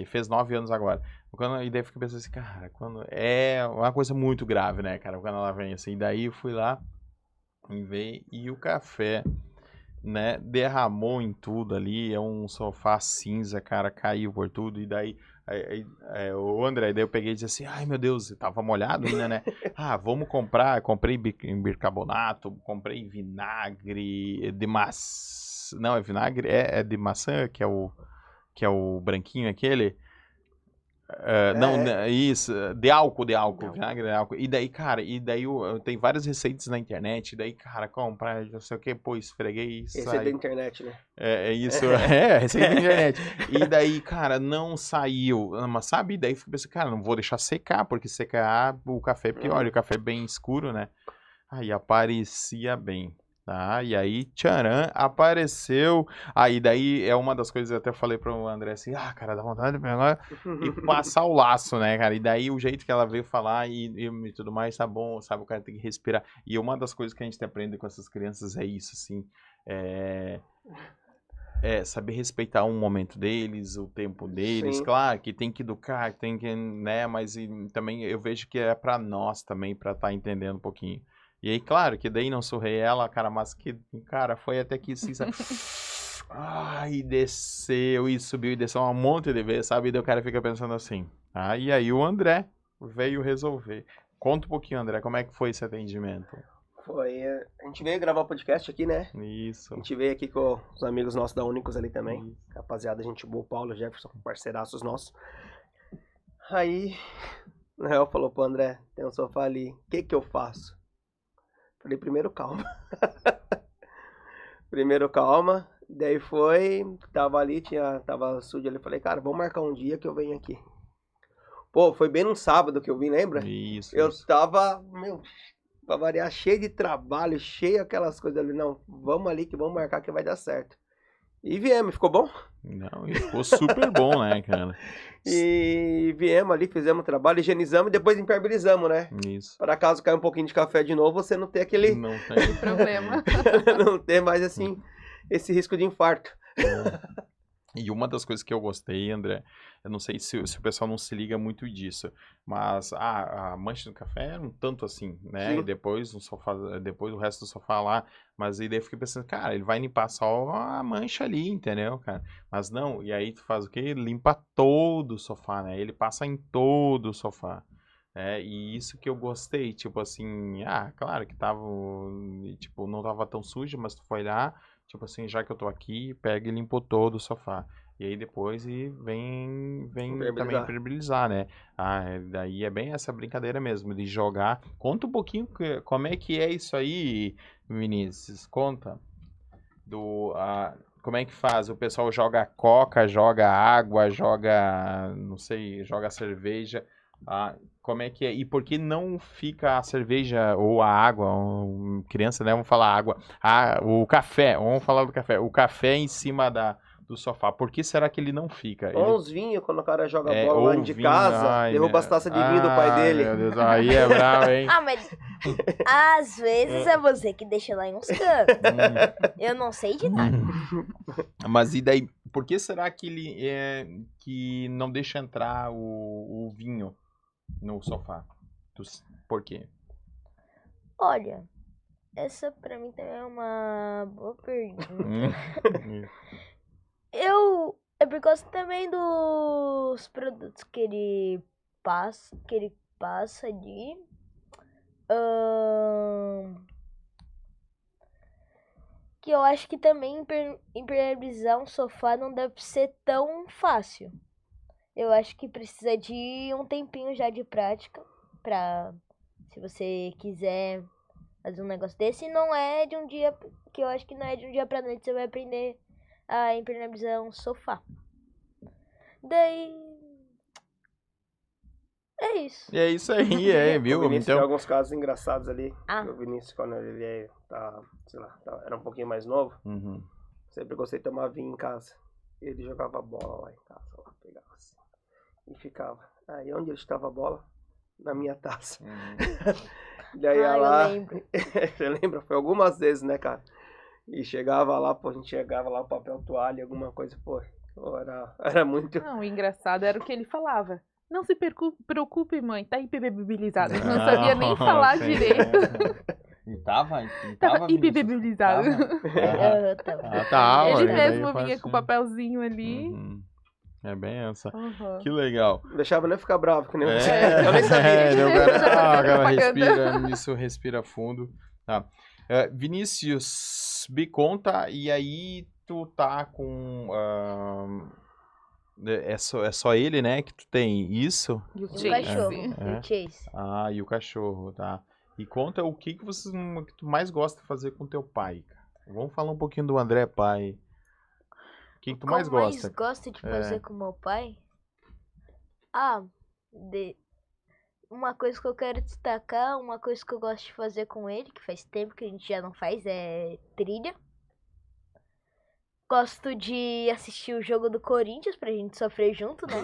Speaker 1: fez 9 anos agora. E daí eu fiquei pensando assim, cara, quando é uma coisa muito grave, né, cara, quando ela vem assim. Daí eu fui lá e o café, né, derramou em tudo ali, é um sofá cinza, cara, caiu por tudo. E daí, o André, daí eu peguei e disse assim, ai meu Deus, tava molhado ainda, né? Vamos comprei bicarbonato, comprei vinagre de maçã, não, é vinagre, é de maçã, que é o branquinho aquele. Não, isso, de álcool, vinagre de álcool. E daí, cara, tem várias receitas na internet, e daí, cara, compra, não sei o que, pô, esfreguei e sai.
Speaker 2: Receita da internet, né?
Speaker 1: É isso, receita da internet. E daí, cara, não saiu, mas sabe, e daí fica pensando, cara, não vou deixar secar, porque secar o café é pior, e o café é bem escuro, né? Aí aparecia bem. E aí, tcharam, apareceu. Aí daí é uma das coisas que eu até falei pro André assim, cara, dá vontade de pegar e passar o laço, né, cara? E daí o jeito que ela veio falar e tudo mais, tá bom, sabe? O cara tem que respirar. E uma das coisas que a gente aprende com essas crianças é isso, assim, saber respeitar um momento deles, o tempo deles. Sim. Claro que tem que educar, tem que, né, mas também eu vejo que é pra nós também, pra estar entendendo um pouquinho. E aí, claro, que daí não surrei ela, cara, mas que, cara, foi até que sim, sabe? E desceu, e subiu, e desceu um monte de vezes, sabe? E daí o cara fica pensando assim. E aí o André veio resolver. Conta um pouquinho, André, como é que foi esse atendimento?
Speaker 2: A gente veio gravar o podcast aqui, né?
Speaker 1: Isso.
Speaker 2: A gente veio aqui com os amigos nossos da Únicos ali também. Rapaziada, a gente boa, o Paulo, o Jefferson, parceiraços nossos. Aí, o Noel falou pro André, tem um sofá ali, o que eu faço? Falei, primeiro calma. Primeiro calma, daí tava ali, tava sujo ali, falei, cara, vamos marcar um dia que eu venho aqui. Pô, foi bem num sábado que eu vim, lembra?
Speaker 1: Isso.
Speaker 2: Eu tava, pra variar, cheio de trabalho, cheio aquelas coisas ali, não, vamos ali que vamos marcar que vai dar certo. E viemos, ficou bom?
Speaker 1: Não, e ficou super bom, né, cara?
Speaker 2: E viemos ali, fizemos o trabalho, higienizamos e depois impermeabilizamos, né?
Speaker 1: Isso.
Speaker 2: Para caso caia um pouquinho de café de novo, você não ter aquele...
Speaker 1: Não tem
Speaker 3: Problema.
Speaker 2: não ter mais, assim, esse risco de infarto.
Speaker 1: E uma das coisas que eu gostei, André, eu não sei se o pessoal não se liga muito disso, mas a mancha do café era um tanto assim, né?
Speaker 2: Sim.
Speaker 1: E depois depois o resto do sofá lá, mas aí daí eu fiquei pensando, cara, ele vai limpar só a mancha ali, entendeu, cara? Mas não, e aí tu faz o quê? Limpa todo o sofá, né? Ele passa em todo o sofá. E isso que eu gostei, tipo assim, claro que tava, tipo, não tava tão sujo, mas tu foi lá, tipo assim, já que eu tô aqui, pega e limpou todo o sofá. E aí depois vem também impermeabilizar, né? Daí é bem essa brincadeira mesmo, de jogar. Conta um pouquinho como é que é isso aí, Vinícius, conta. Como é que faz? O pessoal joga coca, joga água, joga, não sei, joga cerveja. Como é que é? E por que não fica a cerveja ou a água? Criança, né? Vamos falar água. O café, vamos falar do café. O café em cima do sofá. Por que será que ele não fica?
Speaker 2: Ou uns vinhos, quando o cara joga bola lá de
Speaker 1: vinho,
Speaker 2: casa, derruba as taças de vinho do pai dele.
Speaker 1: Meu Deus, aí é bravo, hein?
Speaker 4: Mas às vezes é você que deixa lá em uns cantos. Eu não sei de nada.
Speaker 1: Mas e daí, por que será que ele que não deixa entrar o vinho no sofá? Por quê?
Speaker 4: Olha, essa pra mim também é uma boa pergunta. É por causa também dos produtos que ele passa ali. Que eu acho que também impermeabilizar um sofá não deve ser tão fácil. Eu acho que precisa de um tempinho já de prática pra, se você quiser fazer um negócio desse. E não é de um dia, que eu acho que não é de um dia pra noite você vai aprender a impermeabilizar um sofá. Daí é isso.
Speaker 1: E é isso aí, viu?
Speaker 2: O Vinícius
Speaker 1: Então,
Speaker 2: tem alguns casos engraçados ali.
Speaker 4: Ah.
Speaker 2: O Vinícius, quando ele era um pouquinho mais novo, sempre gostei de tomar vinho em casa. Ele jogava bola lá em casa, lá, pegava assim, e ficava. Aí onde ele estava a bola? Na minha taça. Daí
Speaker 4: Eu lembro.
Speaker 2: Você lembra? Foi algumas vezes, né, cara? E chegava lá, a gente chegava lá, papel toalha, alguma coisa, era muito...
Speaker 3: Não, o engraçado era o que ele falava. Não se preocupe, mãe, tá impermeabilizado. Não sabia nem falar direito.
Speaker 1: E tava
Speaker 3: impermeabilizado.
Speaker 1: Tava.
Speaker 3: Ele mesmo vinha com o papelzinho ali.
Speaker 1: É bem essa. Que legal.
Speaker 2: Deixava nem ficar bravo, que nem eu nem sabia.
Speaker 1: Respira fundo. Tá. Vinícius, me conta, e aí tu tá com... É só ele, né, que tu tem isso?
Speaker 3: E o
Speaker 4: cachorro.
Speaker 3: Chase.
Speaker 4: O Chase.
Speaker 1: E o cachorro, tá. E conta o que tu mais gosta de fazer com teu pai, cara. Vamos falar um pouquinho do André pai. O que tu mais gosta?
Speaker 4: mais gosto de fazer com meu pai? Uma coisa que eu quero destacar, uma coisa que eu gosto de fazer com ele, que faz tempo que a gente já não faz, é trilha. Gosto de assistir o jogo do Corinthians pra gente sofrer junto, né?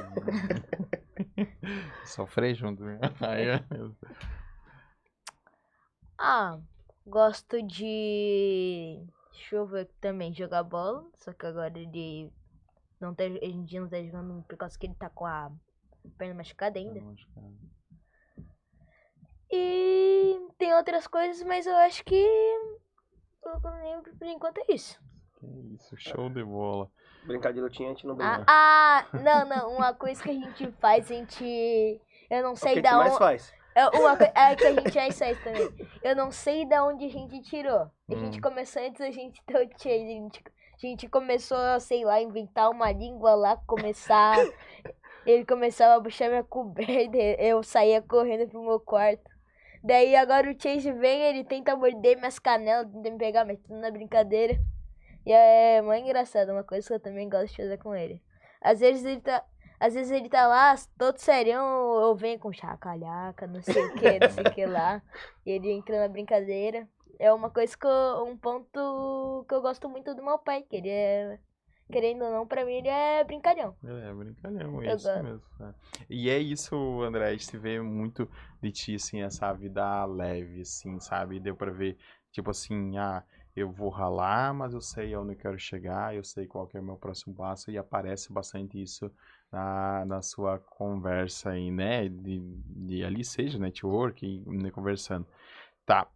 Speaker 1: Sofrer junto, né?
Speaker 4: Gosto de... Deixa eu ver também, jogar bola. Só que agora ele não tá, a gente não tá jogando por causa que ele tá com a perna machucada ainda. E tem outras coisas, mas eu acho que eu não lembro por enquanto é isso.
Speaker 1: Que isso, show de bola.
Speaker 2: Brincar de lutinha a gente não brinca.
Speaker 4: Não, uma coisa que a gente faz, eu não sei
Speaker 2: o que a gente mais faz?
Speaker 4: Que a gente já faz também. Eu não sei da onde a gente tirou. A gente começou antes da gente ter o Chase. A gente começou, sei lá, inventar uma língua lá, começar... Ele começava a puxar minha coberta, eu saía correndo pro meu quarto. Daí agora o Chase vem, ele tenta morder minhas canelas, tenta me pegar, mas tudo na brincadeira. E é muito engraçado, uma coisa que eu também gosto de fazer com ele. Às vezes ele tá lá, todo serião, eu venho com chacalhaca, não sei o que, não sei o que lá. E ele entra na brincadeira. É uma coisa um ponto que eu gosto muito do meu pai, que ele é, querendo ou não, pra mim ele é brincalhão.
Speaker 1: É, brincalhão, é
Speaker 4: Eu
Speaker 1: isso
Speaker 4: gosto.
Speaker 1: mesmo. É. E é isso, André, a gente vê muito de ti, assim, essa vida leve, assim, sabe? Deu pra ver, tipo assim, eu vou ralar, mas eu sei aonde eu quero chegar, eu sei qual que é o meu próximo passo, e aparece bastante isso na sua conversa aí, né? De ali seja networking, né, conversando. Tá.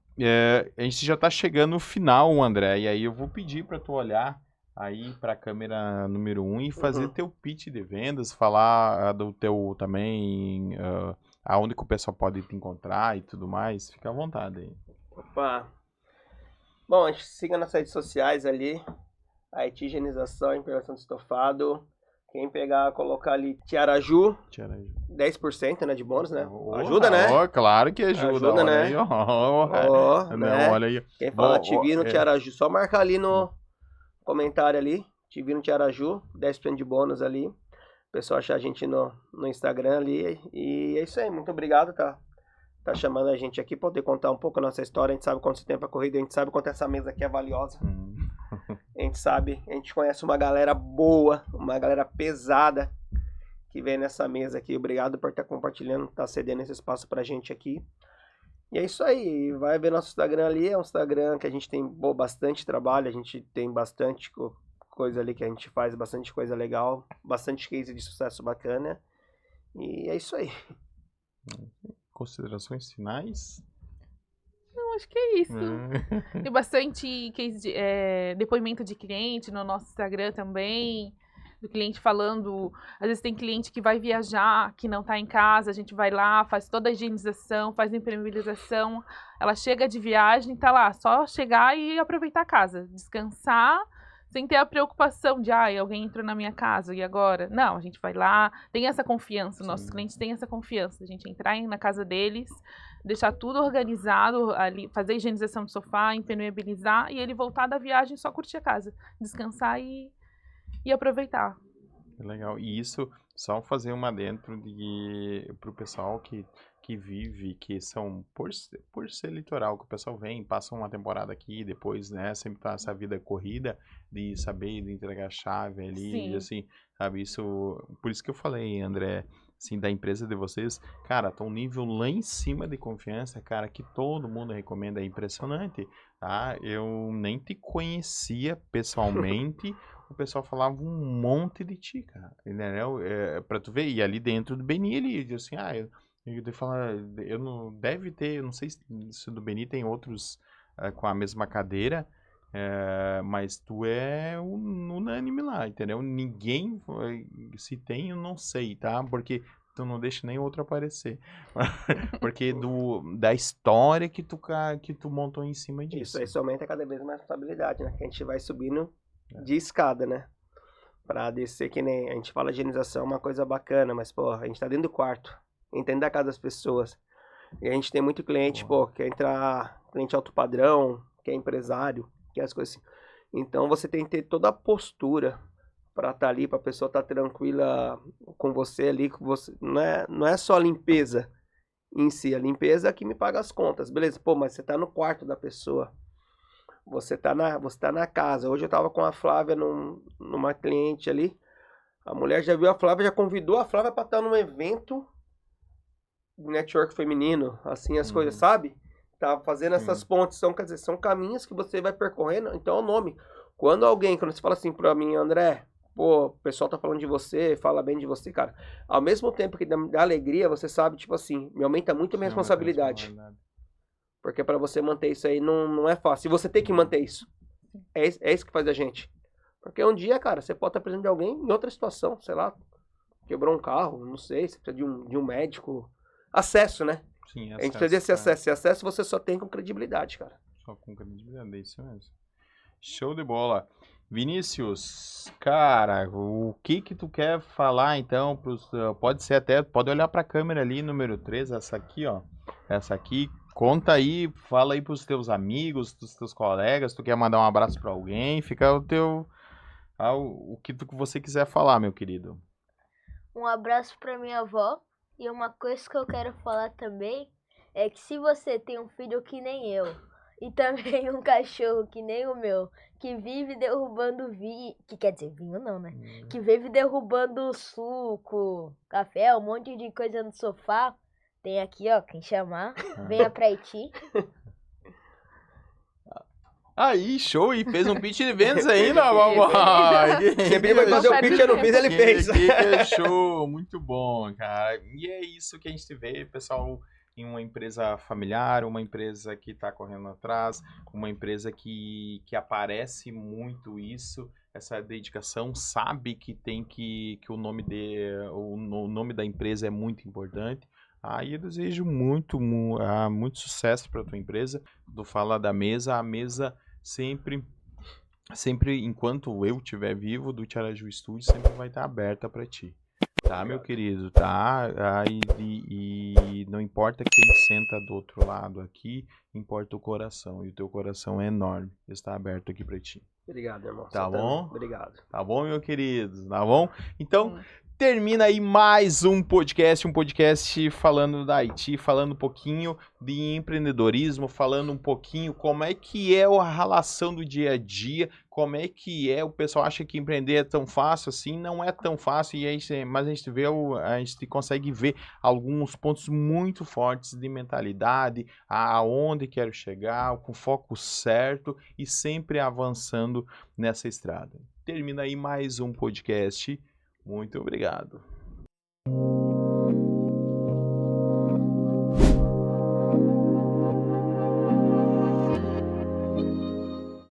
Speaker 1: A gente já tá chegando no final, André, e aí eu vou pedir para tu olhar aí para a câmera número 1 e fazer teu pitch de vendas, falar do teu também, aonde que o pessoal pode te encontrar e tudo mais. Fica à vontade aí.
Speaker 2: Opa. Bom, a gente siga nas redes sociais ali, a higienização, implementação de estofado. Quem pegar, colocar ali Tiaraju, 10%, né, de bônus, né? Ajuda, né?
Speaker 1: Claro que ajuda.
Speaker 2: Ajuda,
Speaker 1: olha
Speaker 2: né?
Speaker 1: Aí,
Speaker 2: Não,
Speaker 1: né? Olha aí.
Speaker 2: Quem fala Tivino Tiaraju, só marcar ali no comentário ali, Tivino Tiaraju, 10% de bônus ali. O pessoal achar a gente no Instagram ali. E é isso aí, muito obrigado, tá chamando a gente aqui, poder contar um pouco a nossa história. A gente sabe quanto tempo é corrida, a gente sabe quanto essa mesa aqui é valiosa. A gente sabe, a gente conhece uma galera boa, uma galera pesada que vem nessa mesa aqui. Obrigado por estar compartilhando, estar cedendo esse espaço pra gente aqui. E é isso aí, vai ver nosso Instagram ali, é um Instagram que a gente tem bastante trabalho, a gente tem bastante coisa ali que a gente faz, bastante coisa legal, bastante case de sucesso bacana. E é isso aí.
Speaker 1: Considerações finais?
Speaker 3: Não, acho que é isso. Tem bastante case depoimento de cliente no nosso Instagram também. Do cliente falando, às vezes tem cliente que vai viajar, que não está em casa, a gente vai lá, faz toda a higienização, faz a impermeabilização, ela chega de viagem, tá lá, só chegar e aproveitar a casa, descansar, sem ter a preocupação de, alguém entrou na minha casa, e agora? Não, a gente vai lá, tem essa confiança, nossos clientes têm essa confiança, a gente entrar na casa deles, deixar tudo organizado, ali, fazer a higienização do sofá, impermeabilizar, e ele voltar da viagem só curtir a casa, descansar e aproveitar.
Speaker 1: Legal. E isso, só fazer uma dentro pro pessoal que vive, que são, por ser litoral, que o pessoal vem, passa uma temporada aqui, depois, né, sempre tá essa vida corrida de saber, de entregar a chave ali, e assim, sabe, isso, por isso que eu falei, André, assim, da empresa de vocês, cara, tá um nível lá em cima de confiança, cara, que todo mundo recomenda, é impressionante, tá? Eu nem te conhecia pessoalmente, o pessoal falava um monte de ti, cara, entendeu? Pra tu ver, e ali dentro do Beni, ele diz assim, eu não deve ter, eu não sei se do Beni tem outros com a mesma cadeira, mas tu é unânime lá, entendeu? Ninguém, se tem, eu não sei, tá? Porque tu não deixa nem outro aparecer. Porque da história que tu montou em cima disso.
Speaker 2: Isso aí somente é cada vez mais responsabilidade, né? Que a gente vai subindo de escada, né? Pra descer, que nem a gente fala higienização, é uma coisa bacana, mas, pô, a gente tá dentro do quarto, dentro da casa das pessoas. E a gente tem muito cliente, quer entrar, cliente alto padrão, que é empresário, que é as coisas assim. Então você tem que ter toda a postura pra estar ali, pra pessoa estar tranquila com você ali, com você. Não é só a limpeza em si, a limpeza é que me paga as contas, beleza? Pô, mas você tá no quarto da pessoa. Você tá na casa. Hoje eu tava com a Flávia numa cliente ali. A mulher já viu a Flávia, já convidou a Flávia pra estar num evento de network feminino. Assim, as coisas, sabe? Tá fazendo essas pontes. Quer dizer, são caminhos que você vai percorrendo. Então é o nome. Quando você fala assim pra mim, André, pô, o pessoal tá falando de você, fala bem de você, cara. Ao mesmo tempo que dá alegria, você sabe, tipo assim, me aumenta muito a minha responsabilidade. Porque para você manter isso aí não é fácil. E você tem que manter isso. É isso que faz a gente. Porque um dia, cara, você pode estar precisando de alguém em outra situação, sei lá, quebrou um carro, não sei, você precisa de um médico. Acesso, né?
Speaker 1: Sim,
Speaker 2: a gente precisa desse acesso. E acesso você só tem com credibilidade, cara.
Speaker 1: Só com credibilidade, é isso mesmo. Show de bola. Vinícius, cara, o que tu quer falar então pode ser até, pode olhar para a câmera ali, número 3, essa aqui, ó. Essa aqui, conta aí, fala aí pros teus amigos, pros teus colegas, tu quer mandar um abraço para alguém, fica o que você quiser falar, meu querido.
Speaker 4: Um abraço pra minha avó. E uma coisa que eu quero falar também é que se você tem um filho que nem eu, e também um cachorro que nem o meu, que vive derrubando vinho, que quer dizer, vinho não, né? Que vive derrubando suco, café, um monte de coisa no sofá, tem aqui, ó, quem chamar, venha pra Haiti.
Speaker 1: Aí, show, e fez um pitch de vendas ainda, papai.
Speaker 2: Sempre vai fazer o pitch, eu não fiz, ele fez.
Speaker 1: Que show, muito bom, cara. E é isso que a gente vê, pessoal, em uma empresa familiar, uma empresa que está correndo atrás, uma empresa que aparece muito isso, essa dedicação, sabe que tem que o nome o nome da empresa é muito importante. Aí eu desejo muito sucesso para a tua empresa. Do Fala da Mesa, a mesa sempre, enquanto eu estiver vivo, do Tiaraju Studio sempre vai estar aberta para ti. Tá, meu querido, tá? E não importa quem senta do outro lado aqui, importa o coração. E o teu coração é enorme. Está aberto aqui para ti.
Speaker 2: Obrigado, irmão.
Speaker 1: Tá bom?
Speaker 2: Obrigado.
Speaker 1: Tá bom, meu querido? Tá bom? Então, termina aí mais um podcast falando da Haiti, falando um pouquinho de empreendedorismo, falando um pouquinho como é que é a relação do dia a dia, como é que o pessoal acha que empreender é tão fácil assim, não é tão fácil, mas a gente consegue ver alguns pontos muito fortes de mentalidade, aonde quero chegar, com foco certo e sempre avançando nessa estrada. Termina aí mais um podcast. Muito obrigado.